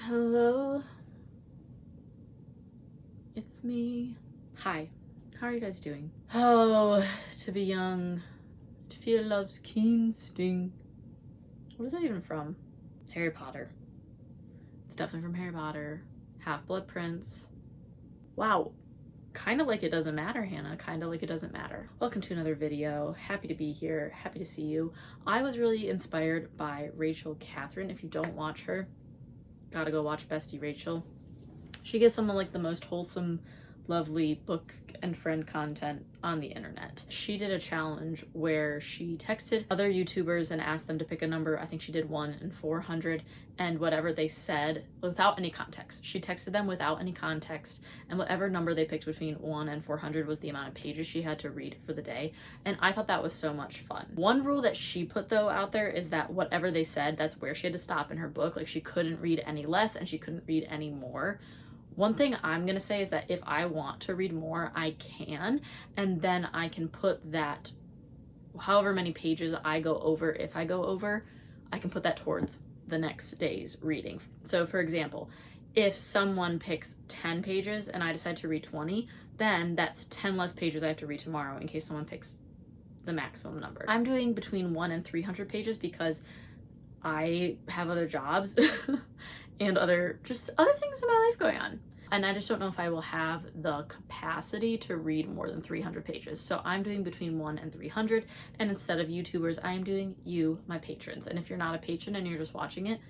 Hello, it's me. Hi, how are you guys doing? Oh, to be young, to feel love's keen sting. What is that even from? Harry Potter. It's definitely from Harry Potter. Half-Blood Prince. Wow, kind of like it doesn't matter, Hannah. Kind of like it doesn't matter. Welcome to another video. Happy to be here. Happy to see you. I was really inspired by Rachel Catherine. If you don't watch her, gotta go watch Bestie Rachel. She gives some of like the most wholesome, lovely book and friend content on the internet. She did a challenge where she texted other YouTubers and asked them to pick a number. I think she did 1 and 400, and whatever they said without any context. She texted them without any context, and whatever number they picked between 1 and 400 was the amount of pages she had to read for the day. And I thought that was so much fun. One rule that she put though out there is that whatever they said, that's where she had to stop in her book. Like she couldn't read any less and she couldn't read any more. One thing I'm going to say is that if I want to read more, I can, and then I can put that, however many pages I go over, if I go over, I can put that towards the next day's reading. So for example, if someone picks 10 pages and I decide to read 20, then that's 10 less pages I have to read tomorrow in case someone picks the maximum number. I'm doing between 1 and 300 pages because I have other jobs and other things in my life going on. And I just don't know if I will have the capacity to read more than 300 pages. So I'm doing between 1 and 300. And instead of YouTubers, I am doing you, my patrons. And if you're not a patron and you're just watching it,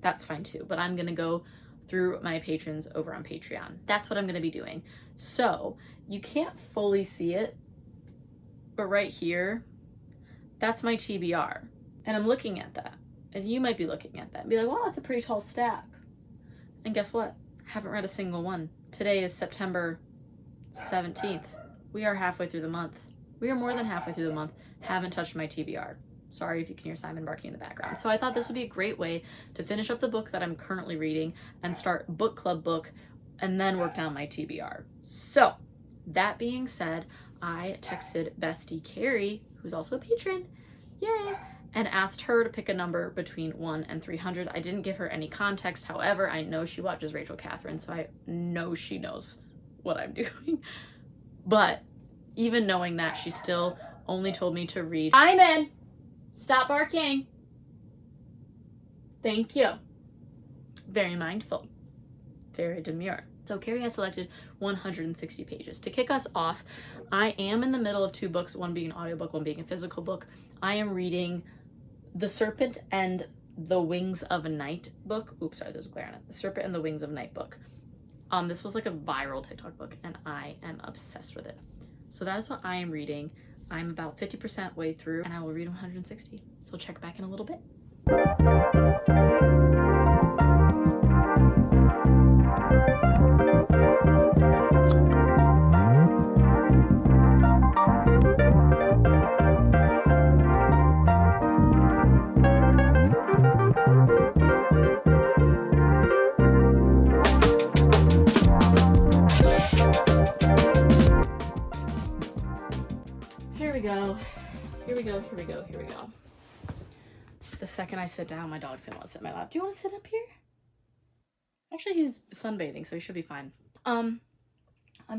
that's fine too. But I'm going to go through my patrons over on Patreon. That's what I'm going to be doing. So you can't fully see it, but right here, that's my TBR. And I'm looking at that. And you might be looking at that and be like, wow, that's a pretty tall stack. And guess what? Haven't read a single one. Today is September 17th. We are halfway through the month. We are more than halfway through the month. Haven't touched my TBR. Sorry if you can hear Simon barking in the background. So I thought this would be a great way to finish up the book that I'm currently reading and start book club book and then work down my TBR. So that being said, I texted Bestie Carrie, who's also a patron, yay, and asked her to pick a number between 1 and 300. I didn't give her any context. However, I know she watches Rachel Catherine, so I know she knows what I'm doing. But even knowing that, she still only told me to read. Simon, stop barking. Thank you. Very mindful. Very demure. So Carrie has selected 160 pages. To kick us off, I am in the middle of 2 books, one being an audiobook, one being a physical book. I am reading The Serpent and the Wings of Night book. Oops, sorry, there's a glare on it. The Serpent and the Wings of Night book. This was like a viral TikTok book, and I am obsessed with it. So that is what I am reading. I'm about 50% way through, and I will read 160. So check back in a little bit. Here we go. The second I sit down, my dog's gonna want to sit in my lap. Do you want to sit up here? Actually, he's sunbathing, so he should be fine. I'm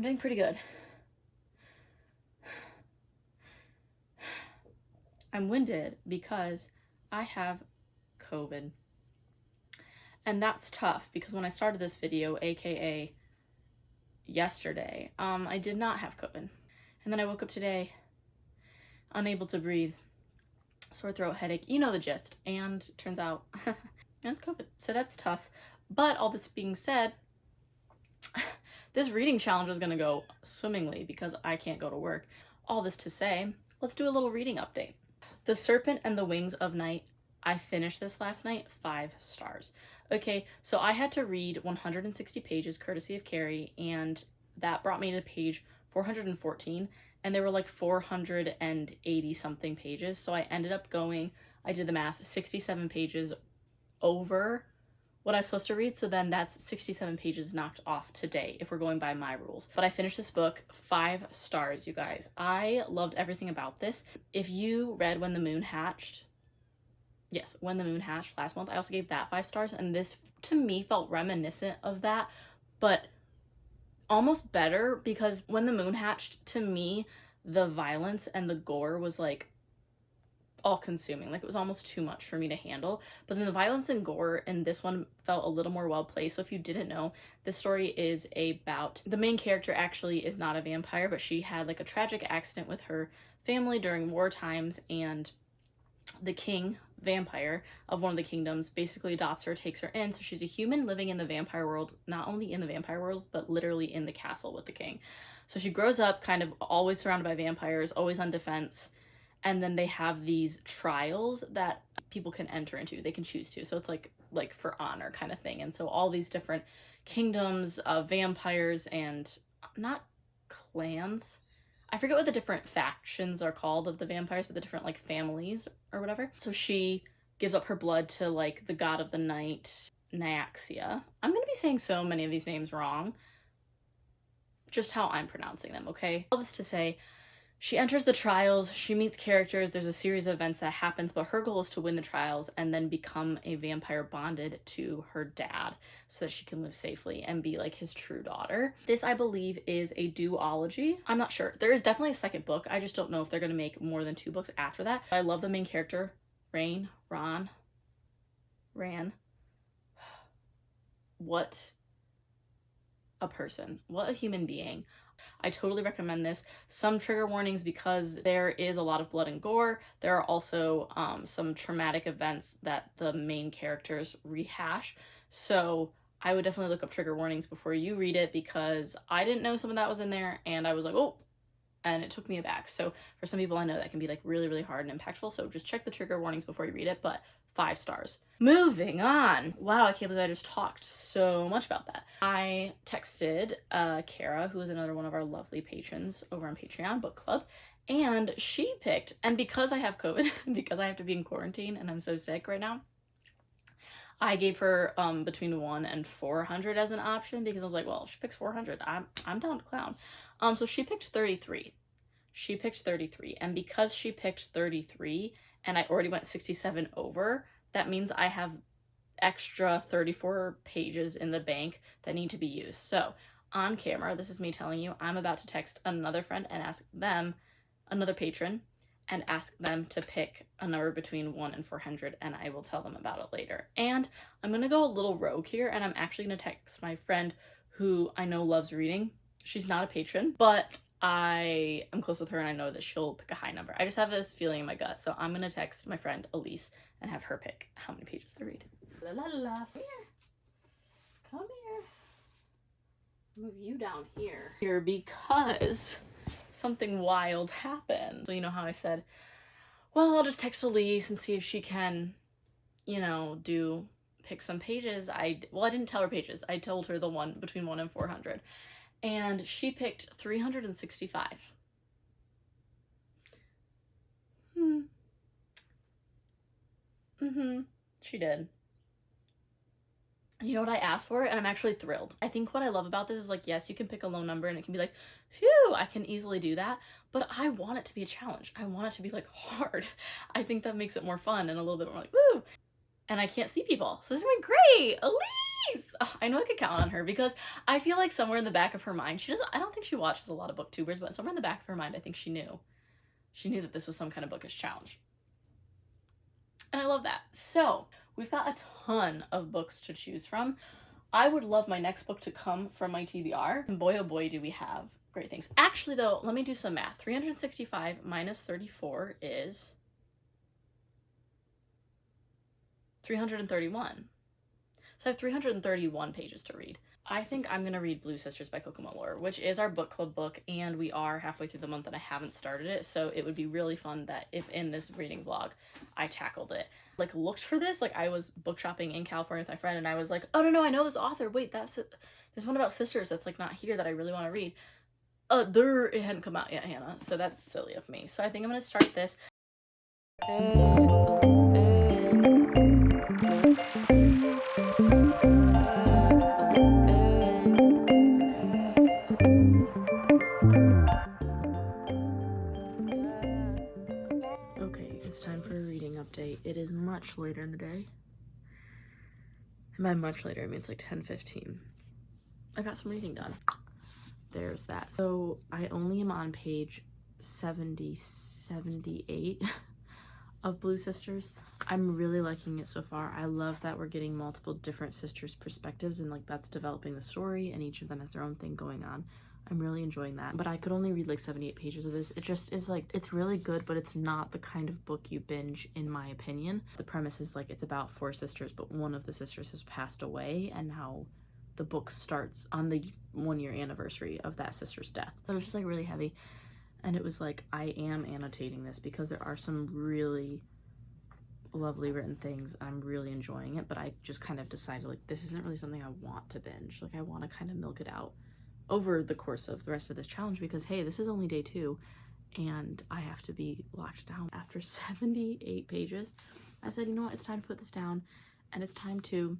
doing pretty good. I'm winded because I have COVID. And that's tough because when I started this video, aka yesterday, I did not have COVID. And then I woke up today unable to breathe, sore throat, headache, you know the gist. And turns out that's COVID. So that's tough. But all this being said, this reading challenge is gonna go swimmingly because I can't go to work. All this to say, let's do a little reading update. The Serpent and the Wings of Night. I finished this last night, 5 stars. Okay, so I had to read 160 pages courtesy of Carrie, and that brought me to page 414, and there were like 480 something pages. So I ended up going, I did the math, 67 pages over what I was supposed to read. So then that's 67 pages knocked off today if we're going by my rules. But I finished this book, 5 stars, you guys. I loved everything about this. If you read When the Moon Hatched, yes, When the Moon Hatched last month, I also gave that 5 stars, and this to me felt reminiscent of that, but almost better, because when the moon hatched, to me, the violence and the gore was like all consuming. Like, it was almost too much for me to handle. But then the violence and gore in this one felt a little more well placed. So if you didn't know, this story is about the main character actually is not a vampire, but she had like a tragic accident with her family during war times, and the king vampire of one of the kingdoms basically adopts her, takes her in. So she's a human living in the vampire world, not only in the vampire world, but literally in the castle with the king. So she grows up kind of always surrounded by vampires, always on defense. And then they have these trials that people can enter into, they can choose to. So it's like for honor kind of thing. And so all these different kingdoms of vampires, and not clans, I forget what the different factions are called of the vampires, but the different like families or whatever. So she gives up her blood to like the god of the night, Nyaxia. I'm gonna be saying so many of these names wrong. Just how I'm pronouncing them, okay? All this to say, she enters the trials, she meets characters, there's a series of events that happens, but her goal is to win the trials and then become a vampire bonded to her dad so that she can live safely and be like his true daughter. This, I believe, is a duology. I'm not sure. There is definitely a second book. I just don't know if they're going to make more than 2 books after that. I love the main character, Ran. What a person. What a human being. I totally recommend this. Some trigger warnings because there is a lot of blood and gore. There are also some traumatic events that the main characters rehash. So I would definitely look up trigger warnings before you read it, because I didn't know some of that was in there and I was like, oh, and it took me aback. So for some people, I know that can be like really, really hard and impactful. So just check the trigger warnings before you read it, but 5 stars. Moving on. Wow, I can't believe I just talked so much about that. I texted Kara, who is another one of our lovely patrons over on Patreon Book Club, and she picked, and because I have COVID, because I have to be in quarantine and I'm so sick right now, I gave her between 1 and 400 as an option, because I was like, well, if she picks 400, I'm down to clown. So she picked 33. She picked 33, and because she picked 33 and I already went 67 over, that means I have extra 34 pages in the bank that need to be used. So on camera, this is me telling you, I'm about to text another friend and ask them, another patron, and ask them to pick a number between 1 and 400, and I will tell them about it later. And I'm going to go a little rogue here, and I'm actually going to text my friend who I know loves reading. She's not a patron, but I am close with her and I know that she'll pick a high number. I just have this feeling in my gut. So I'm going to text my friend Elise and have her pick how many pages I read. La la la. Come here. Come here. Move you down here because something wild happened. So you know how I said, well, I'll just text Elise and see if she can, you know, pick some pages. I didn't tell her pages. I told her the one between 1 and 400. And she picked 365. She did. You know what I asked for? And I'm actually thrilled. I think what I love about this is, like, yes, you can pick a low number and it can be like, phew, I can easily do that. But I want it to be a challenge. I want it to be, like, hard. I think that makes it more fun and a little bit more like, woo. And I can't see people. So this is going to be great. Elise! Oh, I know I could count on her, because I feel like somewhere in the back of her mind, I don't think she watches a lot of booktubers, but somewhere in the back of her mind, I think she knew that this was some kind of bookish challenge. And I love that. So we've got a ton of books to choose from. I would love my next book to come from my TBR. And boy, oh boy, do we have great things. Actually, though, let me do some math. 365 minus 34 is 331. So I have 331 pages to read. I think I'm going to read Blue Sisters by Kokomo Lore, which is our book club book, and we are halfway through the month and I haven't started it, so it would be really fun that if in this reading vlog I tackled it. Like, looked for this, like I was book shopping in California with my friend and I was like, oh no, I know this author, wait, there's one about sisters that's like not here that I really want to read. It hadn't come out yet, Hannah, so that's silly of me. So I think I'm going to start this. Okay, it's time for a reading update. It is much later in the day. By much later, I mean it's like 10:15. I got some reading done. There's that. So I only am on page 78 of Blue Sisters. I'm really liking it so far. I love that we're getting multiple different sisters' perspectives, and like that's developing the story, and each of them has their own thing going on. I'm really enjoying that. But I could only read like 78 pages of this. It just is like, it's really good, but it's not the kind of book you binge, in my opinion. The premise is like it's about 4 sisters, but one of the sisters has passed away, and now the book starts on the 1-year anniversary of that sister's death. But it was just like really heavy. And it was like, I am annotating this because there are some really lovely written things. I'm really enjoying it, but I just kind of decided like this isn't really something I want to binge. Like I want to kind of milk it out over the course of the rest of this challenge because hey, this is only day 2 and I have to be locked down after 78 pages. I said, you know what, it's time to put this down and it's time to,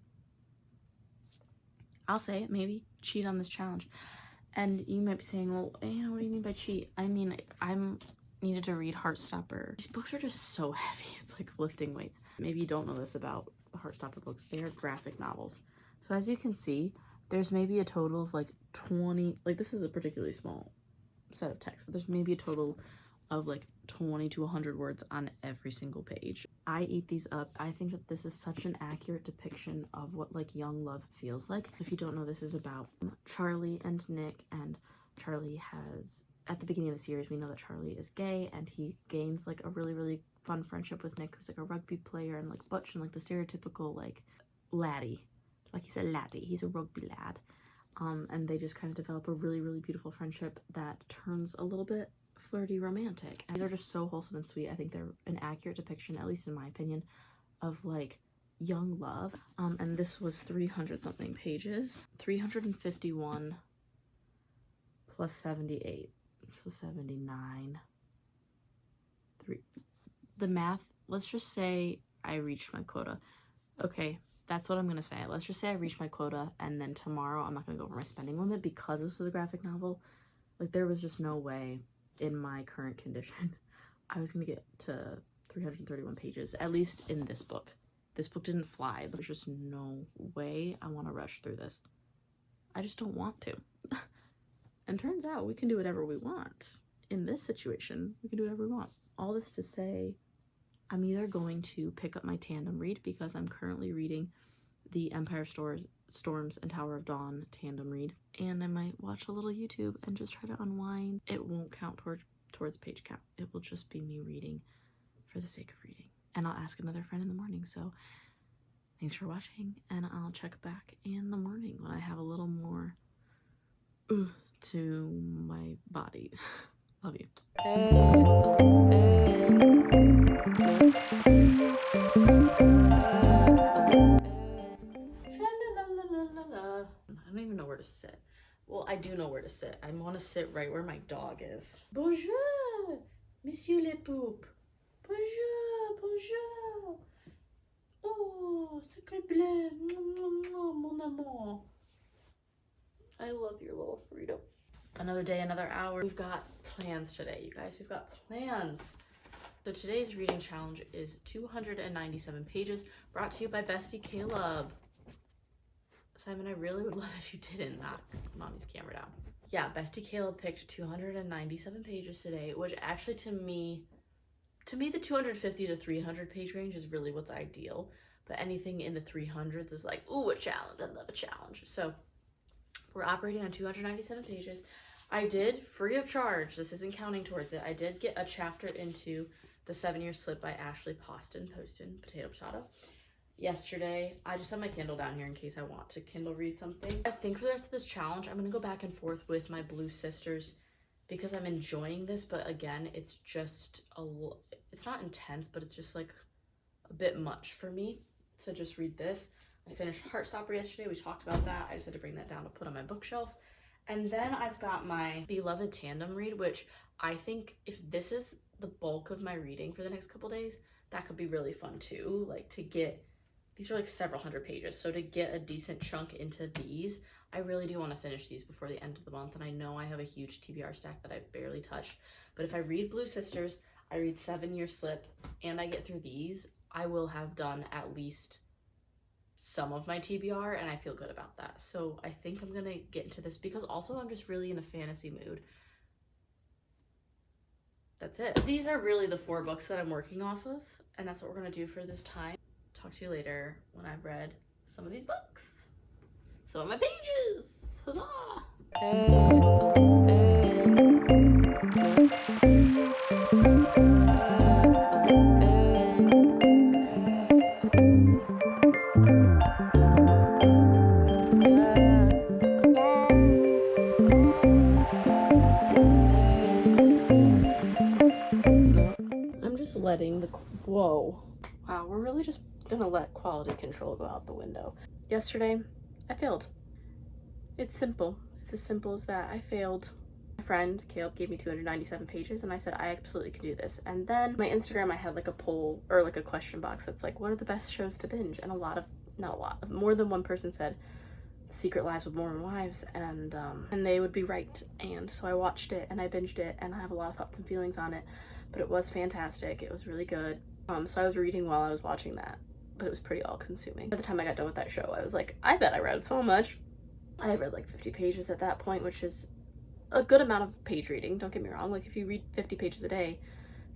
I'll say it, maybe cheat on this challenge. And you might be saying, well, you know, what do you mean by cheat? I mean, I'm needed to read Heartstopper. These books are just so heavy. It's like lifting weights. Maybe you don't know this about the Heartstopper books. They are graphic novels. So as you can see, there's maybe a total of like 20, like this is a particularly small set of text, but there's maybe a total of like 20 to 100 words on every single page. I eat these up. I think that this is such an accurate depiction of what like young love feels like. If you don't know, this is about Charlie and Nick, and Charlie has, at the beginning of the series, we know that Charlie is gay and he gains like a really, really fun friendship with Nick, who's like a rugby player and like butch and like the stereotypical like laddie. Like he's a laddie, he's a rugby lad. And they just kind of develop a really, really beautiful friendship that turns a little bit flirty romantic, and they're just so wholesome and sweet. I think they're an accurate depiction, at least in my opinion, of like young love. And this was 300 something pages, 351 plus 78, so 79. The math, let's just say I reached my quota. Okay, that's what I'm gonna say. Let's just say I reached my quota, and then tomorrow I'm not gonna go over my spending limit because this was a graphic novel. Like there was just no way in my current condition I was gonna get to 331 pages, at least in this book. This book didn't fly. There's just no way I want to rush through this. I just don't want to. And turns out we can do whatever we want. In this situation, we can do whatever we want. All this to say, I'm either going to pick up my tandem read because I'm currently reading the Empire Storms and Tower of Dawn tandem read, and I might watch a little YouTube and just try to unwind. It won't count towards page count. It will just be me reading for the sake of reading. And I'll ask another friend in the morning. So thanks for watching, and I'll check back in the morning when I have a little more to my body. Love you. I don't even know where to sit. Well, I do know where to sit. I want to sit right where my dog is. Bonjour, Monsieur le Poupe. Bonjour, bonjour. Oh, sacre bleu. Mon amour. I love your little freedom. Another day, another hour. We've got plans today, you guys. We've got plans. So today's reading challenge is 297 pages, brought to you by Bestie Caleb. Simon, I really would love if you didn't knock mommy's camera down. Yeah, Bestie Caleb picked 297 pages today, which actually to me the 250 to 300 page range is really what's ideal. But anything in the 300s is like, ooh, a challenge. I love a challenge. So we're operating on 297 pages. I did, free of charge, this isn't counting towards it, I did get a chapter into The 7-Year Slip by Ashley Poston, Potato Potato. Yesterday, I just have my Kindle down here in case I want to Kindle read something. I think for the rest of this challenge, I'm going to go back and forth with my Blue Sisters because I'm enjoying this, but again, it's just it's not intense, but it's just like a bit much for me to just read this. I finished Heartstopper yesterday. We talked about that. I just had to bring that down to put on my bookshelf. And then I've got my beloved tandem read, which I think if this is the bulk of my reading for the next couple days, that could be really fun too. Like to get, these are like several hundred pages. So to get a decent chunk into these, I really do want to finish these before the end of the month. And I know I have a huge TBR stack that I've barely touched. But if I read Blue Sisters, I read 7-Year Slip, and I get through these, I will have done at least some of my TBR, and I feel good about that. So I think I'm gonna get into this because also I'm just really in a fantasy mood. That's it. These are really the 4 books that I'm working off of, and that's what we're gonna do for this time. Talk to you later when I've read some of these books. Some of my pages. Huzzah! I'm just letting the, whoa. Wow, we're really just gonna let quality control go out the window. Yesterday, I failed. It's simple. It's as simple as that. I failed. My friend, Caleb, gave me 297 pages, and I said, I absolutely can do this. And then my Instagram, I had like a poll, or like a question box that's like, what are the best shows to binge? And more than one person said Secret Lives of Mormon Wives, and they would be right. And so I watched it, and I binged it, and I have a lot of thoughts and feelings on it, but it was fantastic. It was really good. So I was reading while I was watching that, but it was pretty all-consuming. By the time I got done with that show, I was like, I bet I read so much. I had read like 50 pages at that point, which is a good amount of page reading, don't get me wrong. Like, if you read 50 pages a day,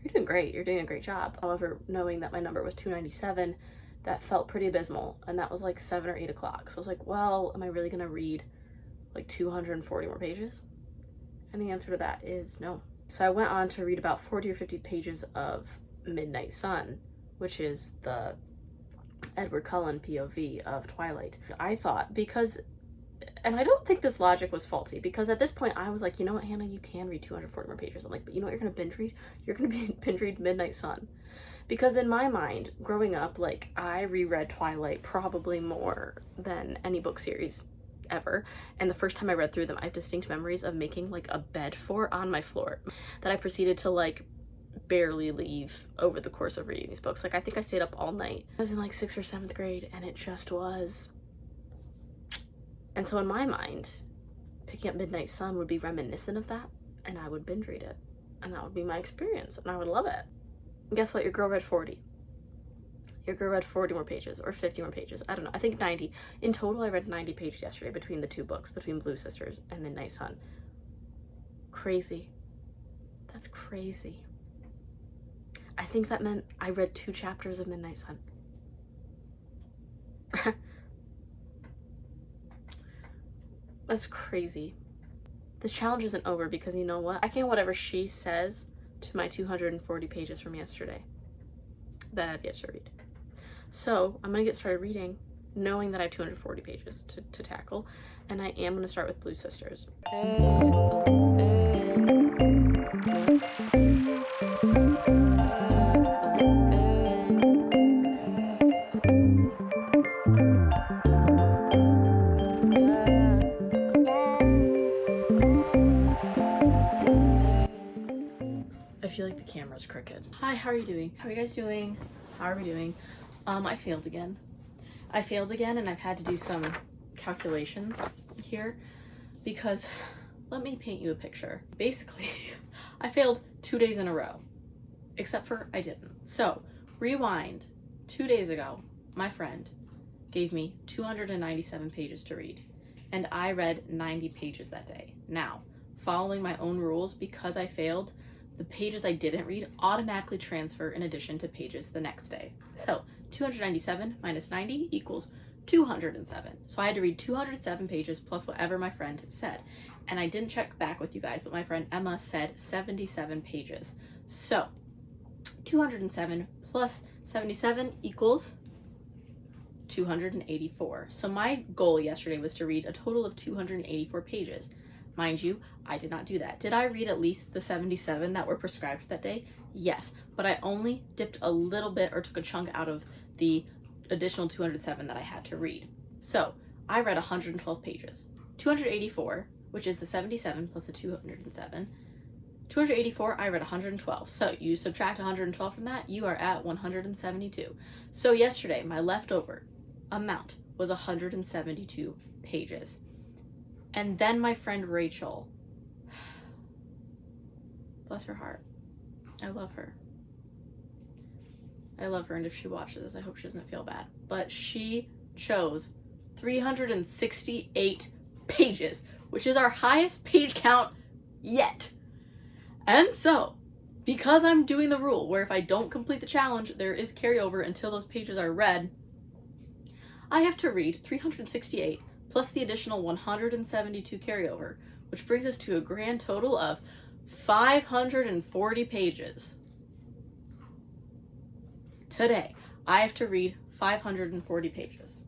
you're doing great. You're doing a great job. However, knowing that my number was 297, that felt pretty abysmal, and that was like 7 or 8 o'clock. So I was like, well, am I really gonna read like 240 more pages? And the answer to that is no. So I went on to read about 40 or 50 pages of Midnight Sun, which is the Edward Cullen POV of Twilight. I thought, because, and I don't think this logic was faulty, because at this point I was like, you know what, Hannah, you can read 240 more pages. I'm like, but you know what you're gonna binge read? You're gonna binge read Midnight Sun. Because in my mind, growing up, like, I reread Twilight probably more than any book series ever. And the first time I read through them, I have distinct memories of making like a bed for on my floor that I proceeded to like barely leave over the course of reading these books. Like, I think I stayed up all night. I was in like 6th or 7th grade, and it just was. And so in my mind, picking up Midnight Sun would be reminiscent of that, and I would binge read it, and that would be my experience, and I would love it. And guess what? Your girl read 40. Your girl read 40 more pages, or 50 more pages. I don't know. I think 90. In total, I read 90 pages yesterday between the 2 books, between Blue Sisters and Midnight Sun. Crazy. That's crazy. I think that meant I read 2 chapters of Midnight Sun. That's crazy. This challenge isn't over, because you know what? I can't whatever she says to my 240 pages from yesterday that I've yet to read. So I'm gonna get started reading, knowing that I have 240 pages to tackle, and I am gonna start with Blue Sisters. I feel like the camera's crooked. Hi, how are you doing? How are you guys doing? How are we doing? I failed again. And I've had to do some calculations here, because let me paint you a picture. Basically, I failed 2 days in a row, except for I didn't. So rewind. 2 days ago, my friend gave me 297 pages to read, and I read 90 pages that day. Now, following my own rules, because I failed, the pages I didn't read automatically transfer in addition to pages the next day. So 297 minus 90 equals 207. So I had to read 207 pages plus whatever my friend said. And I didn't check back with you guys, but my friend Emma said 77 pages. So 207 plus 77 equals 284. So my goal yesterday was to read a total of 284 pages. Mind you, I did not do that. Did I read at least the 77 that were prescribed for that day? Yes, but I only dipped a little bit, or took a chunk out of the additional 207 that I had to read. So I read 112 pages. 284, which is the 77 plus the 207. 284, I read 112. So you subtract 112 from that, you are at 172. So yesterday, my leftover amount was 172 pages. And then my friend Rachel, bless her heart, I love her. I love her, and if she watches this, I hope she doesn't feel bad. But she chose 368 pages, which is our highest page count yet. And so, because I'm doing the rule where if I don't complete the challenge, there is carryover until those pages are read, I have to read 368 plus the additional 172 carryover, which brings us to a grand total of 540 pages. Today, I have to read 540 pages.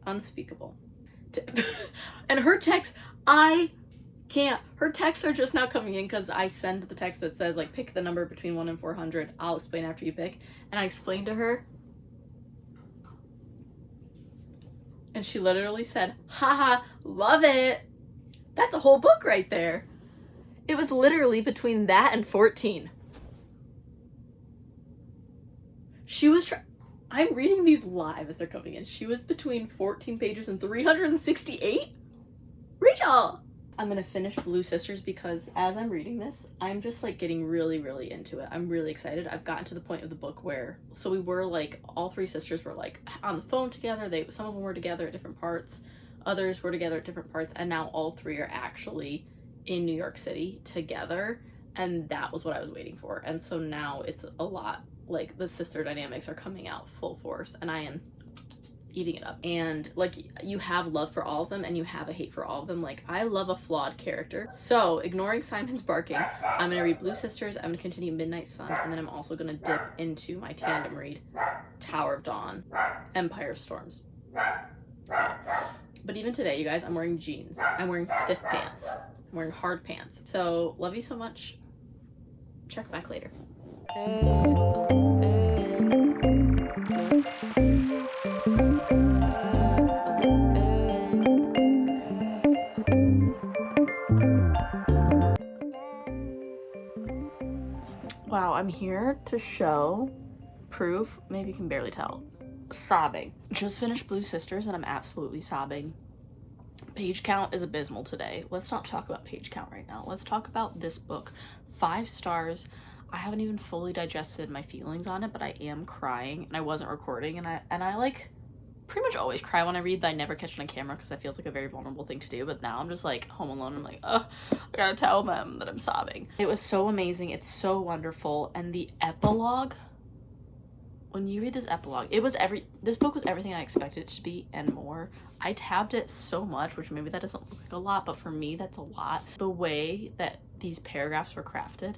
Unspeakable. And her text, I can't. Her texts are just now coming in because I send the text that says, like, pick the number between 1 and 400. I'll explain after you pick. And I explained to her. And she literally said, haha, love it. That's a whole book right there. It was literally between that and 14. She was I'm reading these live as they're coming in. She was between 14 pages and 368? Rachel! I'm gonna finish Blue Sisters because as I'm reading this, I'm just like getting really, really into it. I'm really excited. I've gotten to the point of the book where, so we were like, all three sisters were like on the phone together. Some of them were together at different parts. Others were together at different parts. And now all three are actually in New York City together. And that was what I was waiting for. And so now it's a lot, like the sister dynamics are coming out full force and I am eating it up. And like, you have love for all of them and you have a hate for all of them. Like, I love a flawed character. So ignoring Simon's barking, I'm gonna read Blue Sisters, I'm gonna continue Midnight Sun, and then I'm also gonna dip into my tandem read, Tower of Dawn, Empire of Storms. But even today, you guys, I'm wearing jeans. I'm wearing stiff pants. I'm wearing hard pants. So love you so much. Check back later. Wow, I'm here to show proof, maybe you can barely tell, sobbing. Just finished Blue Sisters and I'm absolutely sobbing. Page count is abysmal today. Let's not talk about page count right now. Let's talk about this book. 5 stars. I haven't even fully digested my feelings on it, but I am crying and I wasn't recording and I like pretty much always cry when I read, but I never catch it on camera because that feels like a very vulnerable thing to do. But now I'm just like home alone. I'm like, oh, I gotta tell them that I'm sobbing. It was so amazing. It's so wonderful. And the epilogue, when you read this epilogue, this book was everything I expected it to be and more. I tabbed it so much, which maybe that doesn't look like a lot, but for me, that's a lot. The way that these paragraphs were crafted.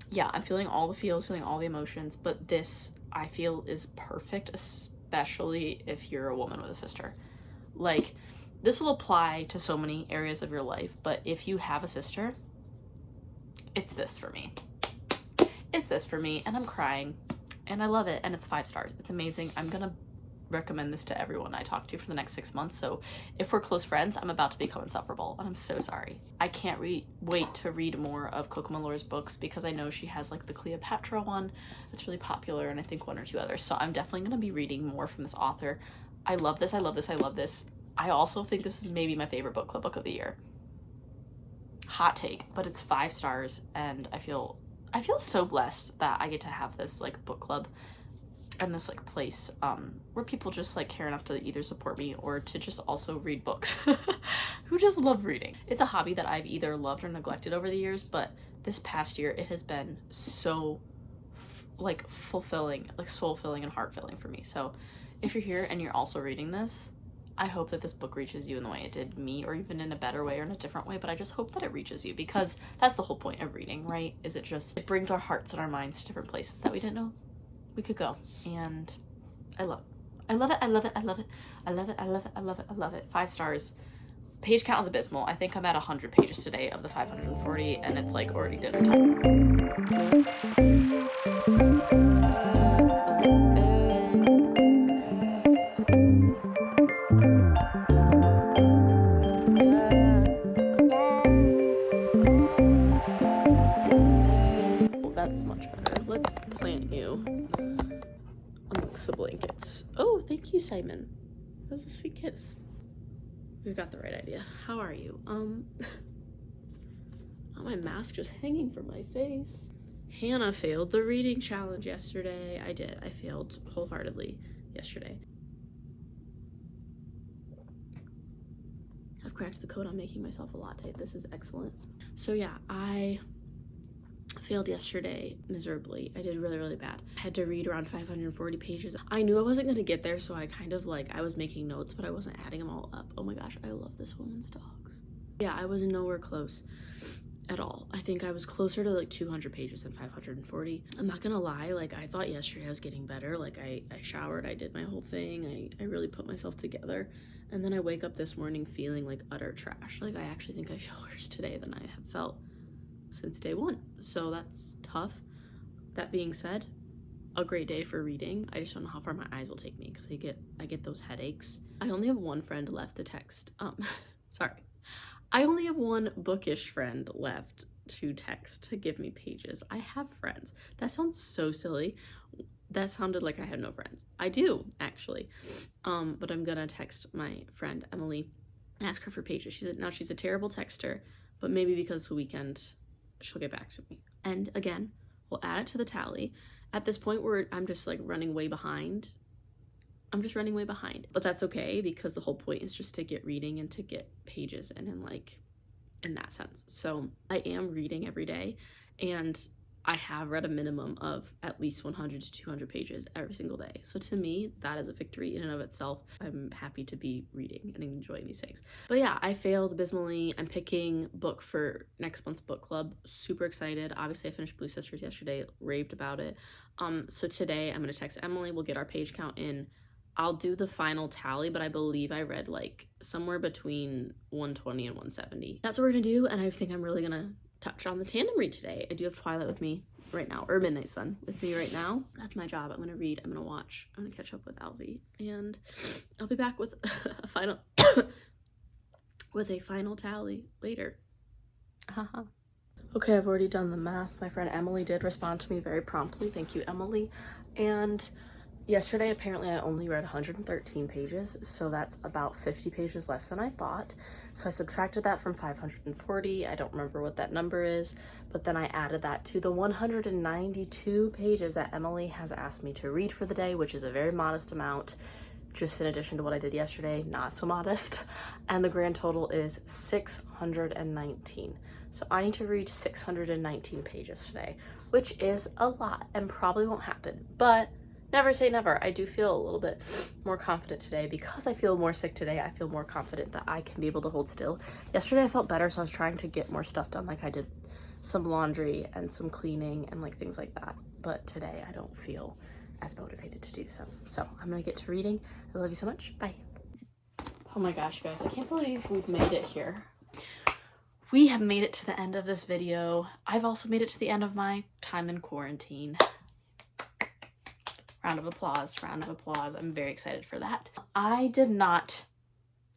Yeah, I'm feeling all the feels, feeling all the emotions, but this I feel is perfect, especially if you're a woman with a sister. Like, this will apply to so many areas of your life, but if you have a sister, it's this for me. It's this for me, and I'm crying, and I love it, and it's 5 stars. It's amazing. I'm gonna recommend this to everyone I talk to for the next 6 months, so if we're close friends, I'm about to become insufferable, and I'm so sorry. I can't wait to read more of Coco Malore's books because I know she has like the Cleopatra one that's really popular, and I think 1 or 2 others, so I'm definitely gonna be reading more from this author. I love this, I love this, I love this. I also think this is maybe my favorite book club book of the year. Hot take, but it's 5 stars, and I feel so blessed that I get to have this like book club and this like place where people just like care enough to either support me or to just also read books who just love reading. It's a hobby that I've either loved or neglected over the years, but this past year it has been so like fulfilling, like soul filling and heart filling for me. So if you're here and you're also reading this, I hope that this book reaches you in the way it did me, or even in a better way or in a different way, but I just hope that it reaches you because that's the whole point of reading, right? It brings our hearts and our minds to different places that we didn't know we could go. And I love it. I love it. I love it. I love it. I love it. I love it. I love it. I love it. 5 stars. Page count is abysmal. I think I'm at 100 pages today of the 540 and it's like already dinner time. That's much better. Let's plant you amongst the blankets. Oh, thank you, Simon. That was a sweet kiss. We've got the right idea. How are you? Oh, my mask just hanging from my face. Hannah failed the reading challenge yesterday. I did. I failed wholeheartedly yesterday. I've cracked the code on making myself a latte. This is excellent. So yeah, I failed yesterday miserably. I did really, really bad. I had to read around 540 pages. I knew I wasn't gonna get there, so I kind of like, I was making notes, but I wasn't adding them all up. Oh my gosh, I love this woman's dogs. Yeah, I was nowhere close at all. I think I was closer to like 200 pages than 540. I'm not gonna lie, like I thought yesterday I was getting better. Like I showered, I did my whole thing, I really put myself together. And then I wake up this morning feeling like utter trash. Like I actually think I feel worse today than I have felt since day one. So that's tough. That being said, a great day for reading. I just don't know how far my eyes will take me because I get those headaches. I only have one friend left to text. Sorry. I only have one bookish friend left to text to give me pages. I have friends. That sounds so silly. That sounded like I had no friends. I do, actually. But I'm gonna text my friend Emily and ask her for pages. She's a terrible texter, but maybe because it's the weekend, she'll get back to me. And again, we'll add it to the tally. At this point where I'm just like running way behind, but that's okay because the whole point is just to get reading and to get pages and in that sense. So I am reading every day and I have read a minimum of at least 100 to 200 pages every single day. So to me, that is a victory in and of itself. I'm happy to be reading and enjoying these things. But yeah, I failed abysmally. I'm picking book for next month's book club. Super excited. Obviously, I finished Blue Sisters yesterday, raved about it. So today I'm gonna text Emily. We'll get our page count in. I'll do the final tally, but I believe I read like somewhere between 120 and 170. That's what we're gonna do, and I think I'm really gonna touch on the tandem read today. I do have Twilight with me right now, or Midnight Sun with me right now. That's my job. I'm gonna read, I'm gonna watch, I'm gonna catch up with Alvi, and I'll be back with a final with a final tally later. Haha. Okay, I've already done the math. My friend Emily did respond to me very promptly. Thank you, Emily. And yesterday, apparently, I only read 113 pages, so that's about 50 pages less than I thought. So I subtracted that from 540. I don't remember what that number is, but then I added that to the 192 pages that Emily has asked me to read for the day, which is a very modest amount, just in addition to what I did yesterday, not so modest. And the grand total is 619. So I need to read 619 pages today, which is a lot and probably won't happen, but never say never. I do feel a little bit more confident today because I feel more sick today. I feel more confident that I can be able to hold still. Yesterday I felt better, so I was trying to get more stuff done. Like I did some laundry and some cleaning and like things like that. But today I don't feel as motivated to do so. So I'm gonna get to reading. I love you so much. Bye. Oh my gosh, guys, I can't believe we've made it here. We have made it to the end of this video. I've also made it to the end of my time in quarantine. Round of applause, round of applause. I'm very excited for that. I did not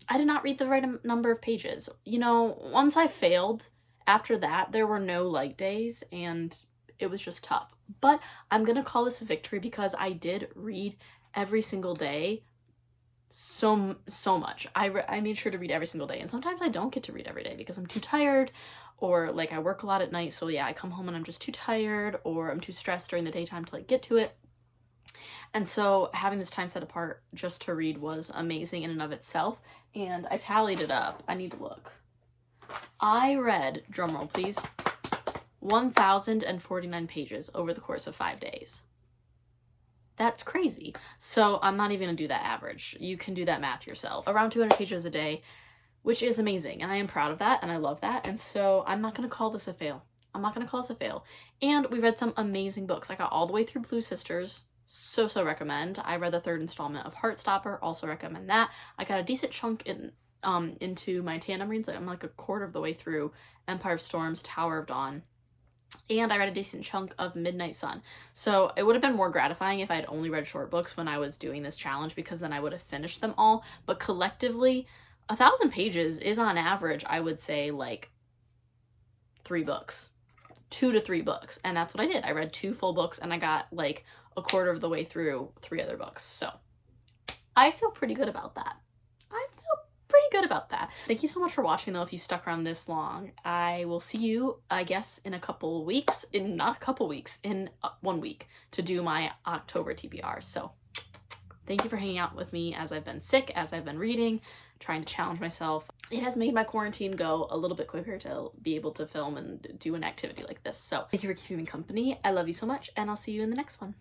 read the right number of pages. You know, once I failed, after that, there were no light days and it was just tough. But I'm gonna call this a victory because I did read every single day so much. I made sure to read every single day, and sometimes I don't get to read every day because I'm too tired, or like I work a lot at night, so yeah, I come home and I'm just too tired, or I'm too stressed during the daytime to like get to it. And so having this time set apart just to read was amazing in and of itself. And I tallied it up. I need to look. I read, drumroll please, 1,049 pages over the course of 5 days. That's crazy. So I'm not even gonna do that average. You can do that math yourself. Around 200 pages a day, which is amazing. And I am proud of that and I love that. And so I'm not gonna call this a fail. I'm not gonna call this a fail. And we read some amazing books. I got all the way through Blue Sisters. So recommend. I read the 3rd installment of Heartstopper, also recommend that. I got a decent chunk into my tandem reads. Like I'm like a quarter of the way through Empire of Storms, Tower of Dawn. And I read a decent chunk of Midnight Sun. So it would have been more gratifying if I had only read short books when I was doing this challenge, because then I would have finished them all. But collectively, 1,000 pages is on average, I would say, like 3 books. 2 to 3 books. And that's what I did. I read 2 full books and I got like a quarter of the way through 3 other books. So I feel pretty good about that. I feel pretty good about that. Thank you so much for watching though, if you stuck around this long. I will see you, I guess, in a couple weeks, in not a couple weeks, in 1 week to do my October TBR. So thank you for hanging out with me as I've been sick, as I've been reading, trying to challenge myself. It has made my quarantine go a little bit quicker to be able to film and do an activity like this. So thank you for keeping me company. I love you so much, and I'll see you in the next one.